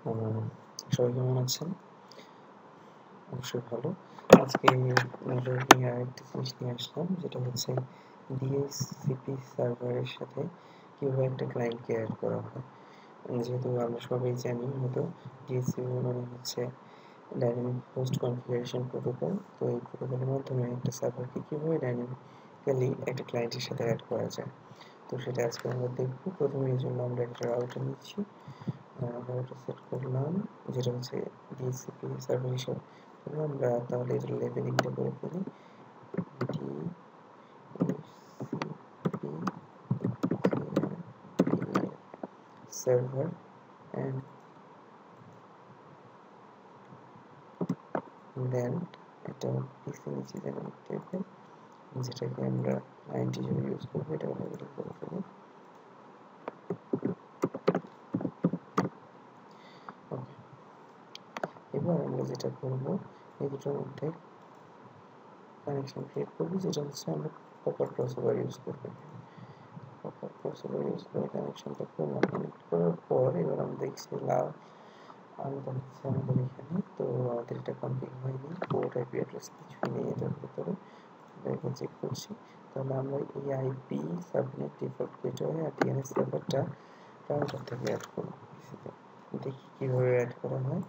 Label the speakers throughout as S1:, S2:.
S1: সবাই কেমন আছেন? অবশ্যই ভালো। আজকে আমরা আরেকটা জিনিস নিয়ে আসলাম, যেটা হচ্ছে DHCP সার্ভারের সাথে কিভাবে একটা ক্লায়েন্টকে অ্যাড করা হয়। যেহেতু আমরা সবাই জানি হয়তো DHCP মানে হচ্ছে ডাইনামিক হোস্ট কনফিগারেশন প্রোটোকল। তো এই প্রোটোকলের মাধ্যমে একটা সার্ভারকে কিভাবে ডাইনামিক্যালি একটা ক্লায়েন্টের সাথে অ্যাড করা যায়। তো সেটা আজকে আমরা দেখব। প্রথমে এই জন্য আমরা একটা রাউটার নিচ্ছি, রাউটার সেট করলাম, যেটা হচ্ছে DHCP সার্ভার হিসাবে। আমরা তাহলে এটার লেবেলিংটা করে ফেলি, সার্ভার অ্যান্ড দেন এটা পিসি নিচে যেন টেবিল, যেটাকে আমরা ক্লায়েন্ট হিসেবে ইউজ করবো, এটা লেবেলিং করে ফেলি। ওকে, এবার আমরা যেটা করবো, এই দুটোর মধ্যে কানেকশন ক্রিয়েট করবো, যেটা হচ্ছে আমরা প্রপার ক্রসওভার ইউজ করবো। প্রপার ক্রসওভার ইউজ করে কানেকশনটা করলাম। কানেক্ট করার পর এবার আমরা দেখছি লাভ আলাদা হচ্ছে আমাদের এখানে। তো আমাদের এটা কনফিগ হয়নি, পোর্ট আইপি অ্যাড্রেস কিছুই নেই এটার ভিতরে। এটা চেক করছি, তাহলে আমরা এই আইপি সাবনেট ডিফল্ট গেটওয়ে আর ডিএনএস সার্ভারটা রাউটার থেকে অ্যাড করব পিসিতে। দেখি কীভাবে অ্যাড করা হয়।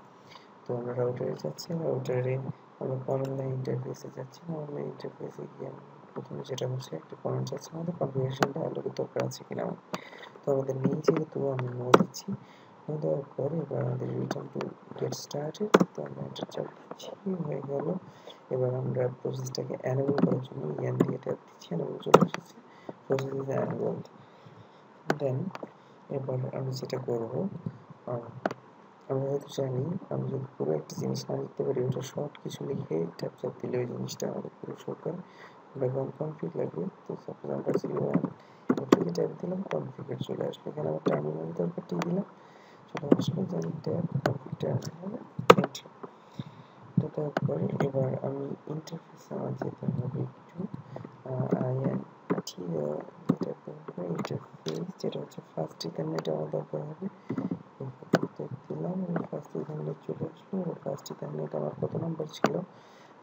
S1: তো আমরা রাউটারে যাচ্ছি, রাউটারে আমরা কমন লাইন ইন্টারফেসে যাচ্ছি। কমন লাইন ইন্টারফেসে গিয়ে প্রথমে যেটা হচ্ছে একটা কমেন্ট যাচ্ছে আমাদের কনফিগারেশন ডায়ালগে দরকার আছে কিনা। তো আমাদের নেই, যেহেতু আমি নো দিচ্ছি। নো দেওয়ার পরে এবার আমাদের রিটার্ন টু গেট স্টার্টেড, তো আমরা এটা চাপ দিচ্ছি, হয়ে গেল। এবার আমরা প্রসেসটাকে অ্যানেবল করার জন্য ইয়ান দিয়ে ট্যাপ দিচ্ছি, অ্যানেবল চলে এসেছে, প্রসেস ইজ অ্যানেবলড। দেন এবার আমি যেটা করবো, আমরা হয়তো জানি আমি যদি পুরো একটা জিনিস না লিখতে পারি, ওটা শর্ট কিছু লিখে ট্যাপ চাপ দিলে ওই জিনিসটা আমাদের পুরো শো করে। ব্যাকগ্রাউন্ড কনফিগ লাগবে, তো সাপোজ আমরা 01 এটাকে ট্যাপ দিলাম, কনফিগার চলে আসলো। এখানে আমার টার্মিনাল দরকারটি দিলাম, চলে আসলো। দেন ট্যাপ কনফিগ টার্মিনাল, এন্টার। এটা দেওয়ার পরে এবার আমি ইন্টারফেসে আমার যেতে হবে একটু, ইন্টারফেস যেটা হচ্ছে ফার্স্ট ইথারনেট আমার দরকার হবে। দিলাম, ফার্স্ট ইথারনেট চলে আসলো। ফার্স্ট ইথারনেট আমার কত নাম্বার ছিল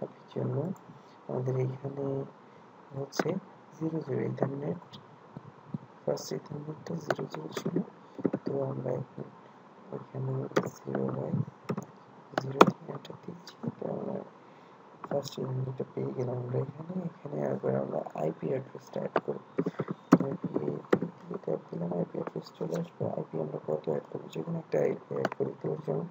S1: এর জন্য, আমাদের এইখানে হচ্ছে 00 ইথারনেট, ফার্স্ট ইথারনেটটা 00 ছিল। তো আমরা এখন এখানে 0/0 একটা দিচ্ছি। তো আমরা ফার্স্ট ইথারনেটটা পেয়ে গেলাম আমরা এখানে আবার আমরা আইপি অ্যাড্রেসটা অ্যাড করব। ট্যাপ দিলাম, আইপি অ্যাড্রেস চলে আসবে। আইপি আমরা কত অ্যাড করবো, যে কোনো একটা আইপি অ্যাড করে দিতে, যেমন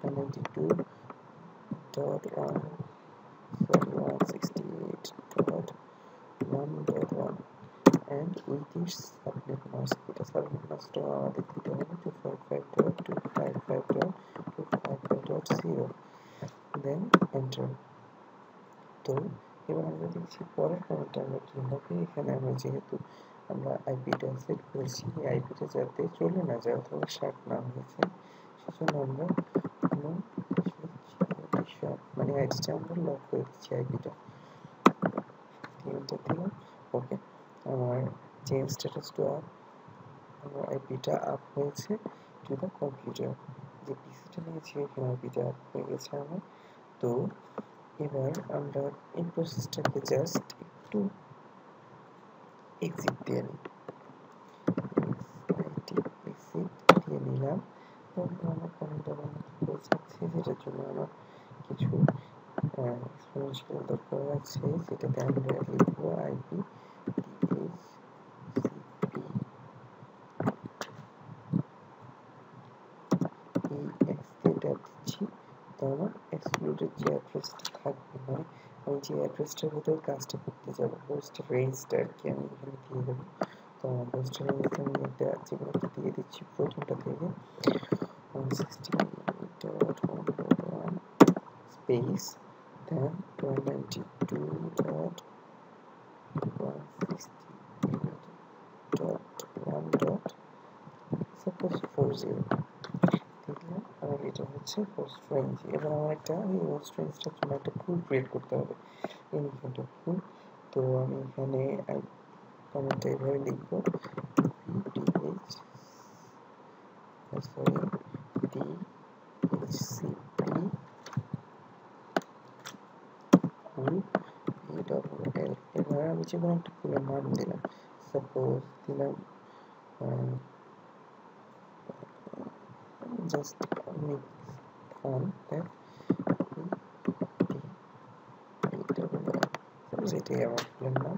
S1: 192.168.1.1 and with this subnet mask, এটা সাবনেট মাস্কটা আমাদের দিতে হবে 255.255.255.0, দেন এন্টার। তো এবার আমরা দেখছি পরের কমেন্টটা আমরা কি হবে। এখানে আমরা যেহেতু আমরা আইপিটা সেট করেছি, এই আইপিটা যাতে চলে না যায় অথবা শার্ট না হয়েছে, সেজন্য আমরা মানে আইডিটা আমরা লক করে দিচ্ছি, আইপিটা এন্টার দিলাম। ওকে, আমার চেঞ্জ স্ট্যাটাস টু আপ, আমার আইপিটা আপ হয়েছে টু দ্য কম্পিউটার। যে পিসিটা নিয়েছি এখানে আইপিটা আপ হয়ে গেছে আমার। তো এবার আমরা এই প্রসেসটাকে জাস্ট একটু এক্সিট দিয়ে নিই, এক্সিট দিয়ে নিলাম। তারপর আমরা কমেন্টটা বানাতে বোঝাচ্ছি, যেটার জন্য আমার কিছু এক্সপোনেনশিয়াল দরকার আছে, যেটাতে আমরা লিখবো আইপি দিচ্ছি। তো আমার এক্সক্লুডেড যে অ্যাড্রেসটা থাকবে, মানে আমি যে অ্যাড্রেসটার ভিতরে কাজটা করতে যাবো, হোস্ট রেঞ্জটা আর কি আমি এখানে দিয়ে দেবো। তো আমার হোস্ট রেঞ্জটা আমি একটা যেগুলো দিয়ে দিচ্ছি প্রথমটা থেকে 168.1.1 স্পেস দেন 192.168.1.1 সাপোজ 40 দেখলাম। আর এটা হচ্ছে হোস্ট রেঞ্জ। এবার আমার একটা এই হোস্ট রেঞ্জটার জন্য একটা ফুল ক্রিয়েট করতে হবে, এনিফোটা ফুল। তো আমি এখানে কমেন্টটা এভাবে লিখবো, ডিএইচ সরি সিপি কুল PWL। এবার আমি যে কোনো একটা কুলের নাম দিলাম, সাপোজ দিলাম just mix on that PWL, এটাই আমার কুলের নাম।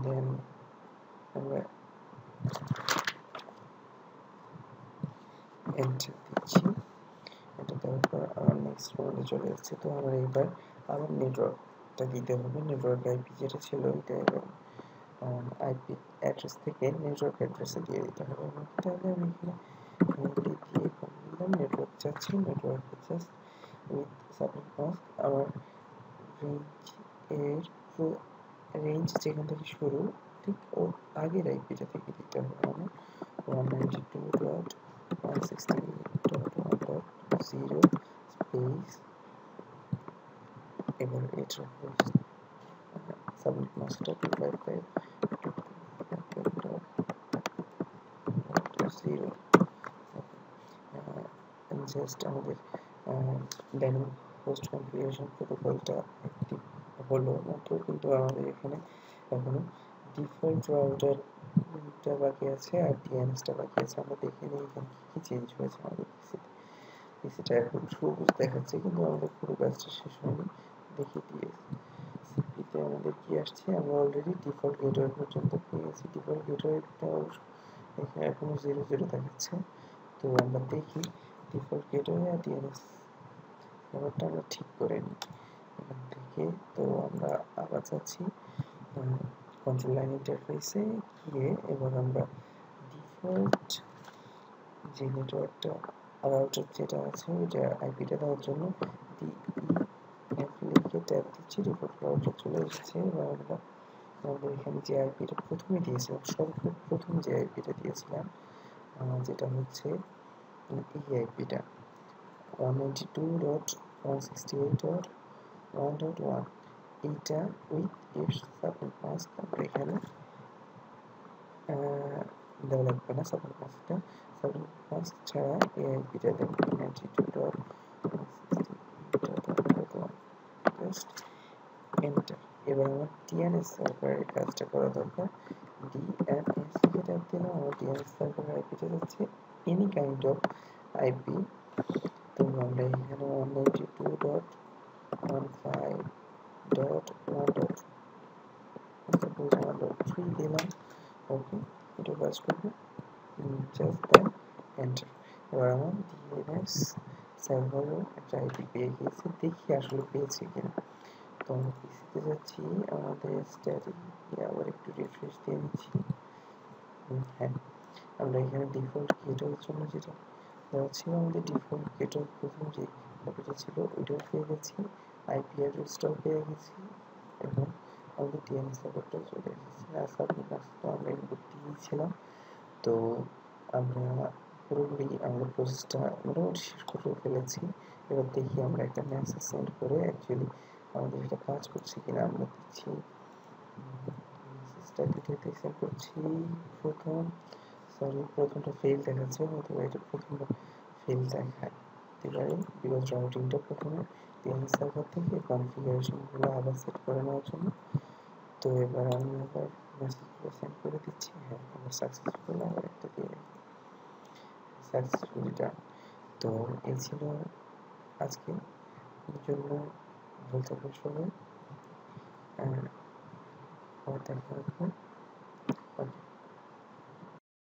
S1: দেন আমরা এন্টার দিচ্ছি। এটা দেওয়ার পর আমার নেক্সট মোডে চলে যাচ্ছে। তো আমার এবার আবার নেটওয়ার্কটা দিতে হবে। নেটওয়ার্ক আইপি যেটা ছিল এটা এবার আইপি অ্যাড্রেস থেকে নেটওয়ার্ক অ্যাড্রেসে দিয়ে দিতে হবে। তাহলে আমি এখানে দিয়ে দিলাম নেটওয়ার্ক চাচ্ছি, নেটওয়ার্কে জাস্ট উইথ সাবনেট মাস্ক আমার রেঞ্জ যেখান থেকে শুরু ঠিক ওর আগের আইপিটা থেকে দিতে হবে। মানে 192.168.1.0 স্পেস, এবার এটা সাবনেট মাস্কটা 255.2.0। জাস্ট আমাদের ডাইনামিক হোস্ট কনফিগারেশন প্রোটোকলটা অ্যাক্টিভ হলো মাত্র, কিন্তু আমাদের এখানে এখনো ডিফল্ট রাউটারটা বাকি আছে আর ডিএনএসটা বাকি আছে। আমরা দেখে নিই এখানে কী চেঞ্জ হয়েছে আমাদের পিসিটা এখন সবুজ দেখাচ্ছে, কিন্তু আমাদের পুরো কাজটা শেষ হয়নি। দেখে দিয়ে সিপিতে আমাদের কি আসছে, আমরা অলরেডি ডিফল্ট গেটওয়ে পর্যন্ত পেয়ে গেছি। ডিফল্ট গেটওয়েটা এখানে এখনো 0 দেখাচ্ছে। তো আমরা দেখি ডিফল্ট গেটওয়ে আর ডিএনএস ব্যাপারটা আমরা ঠিক করে নিই এখান থেকে। তো আমরা আবার যাচ্ছি কন্ট্রোল লাইন ইন্টারফেসে গিয়ে এবার আমরা ডিফল্ট যে নেটওয়ার্কটা রাউটার যেটা আছে ওইটা আইপিটা দেওয়ার জন্য DEF লিখে ট্যাব দিচ্ছি, ডিফল্ট রাউটার চলে এসেছে। এবার আমরা আমাদের এখানে যে আইপিটা প্রথমে দিয়েছিলাম, সর্বপ্রথম যে আইপিটা দিয়েছিলাম যেটা হচ্ছে এই আইপিটা 192.168.1.1, এইটা উইথ এর সাবনেট মাস্ক আমরা এখানে দেওয়া লাগবে না। সাবনেট মাস্ক ছাড়া এই আইপিটা দেবো 192.168.1.1, জাস্ট এন্টার। এবার আমার ডিএনএস সার্ভারের কাজটা করা দরকার। ডিএনএস লিখে ট্যাব দিলাম, আমার ডিএনএস সার্ভারের আইপিটা যাচ্ছে এনি কাইন্ড অফ আইপি। তো আমরা এখানে 192.1.1.3 দিলাম। ওকে, এটা কাজ করবে, জাস্ট দেন এন্টার। এবার আমার ডিএনএস সার্ভারও একটা আইপি পেয়ে গিয়েছে, দেখি আসলে পেয়েছে কিনা। তো আমরা পিসিতে যাচ্ছি, আমাদের স্ট্যাটিক আবার একটু রিফ্রেশ দিয়ে নিচ্ছি। হ্যাঁ, আমরা এখানে ডিফল্ট গেটওয়ের জন্য যেটা দেওয়া ছিল, আমাদের ডিফল্ট গেটওয়ের প্রথম যে কপিটা ছিল ওইটাও পেয়ে গেছি, আইপি অ্যাড্রেসটাও পেয়ে গেছি, এবং আমাদের ডিএনএস সার্ভারটাও চলে এসেছে। আর সাবনেট মাস্কটা আমরা ইনপুট দিয়েছিলাম। তো আমরা পুরোপুরি আমাদের প্রসেসটা মোটামুটি শেষ করে ফেলেছি। এবার দেখি আমরা একটা মেসেজ সেন্ড করে অ্যাকচুয়ালি আমাদের এটা কাজ করছে কিনা। আমরা দিচ্ছি মেসেজটা ডিটেলতে সেন্ড করছি। প্রথমটা ফেল দেখাচ্ছে, হয়তো এটা প্রথমটা ফেল দেখায় পারে, বিকজ রাউটিংটা প্রথমে ডিএনএস সার্ভার থেকে কনফিগারেশনগুলো আবার সেট করে নেওয়ার জন্য। তো এবার আমি আবার মেসেজগুলো সেন্ড করে দিচ্ছি। হ্যাঁ, এবার সাকসেসফুল আবার একটা দিয়ে সাকসেসফুলি ডান। তো এই ছিল আজকে জন্য, ভালো থাকবেন সবাই, আবার দেখা হবে। ওকে।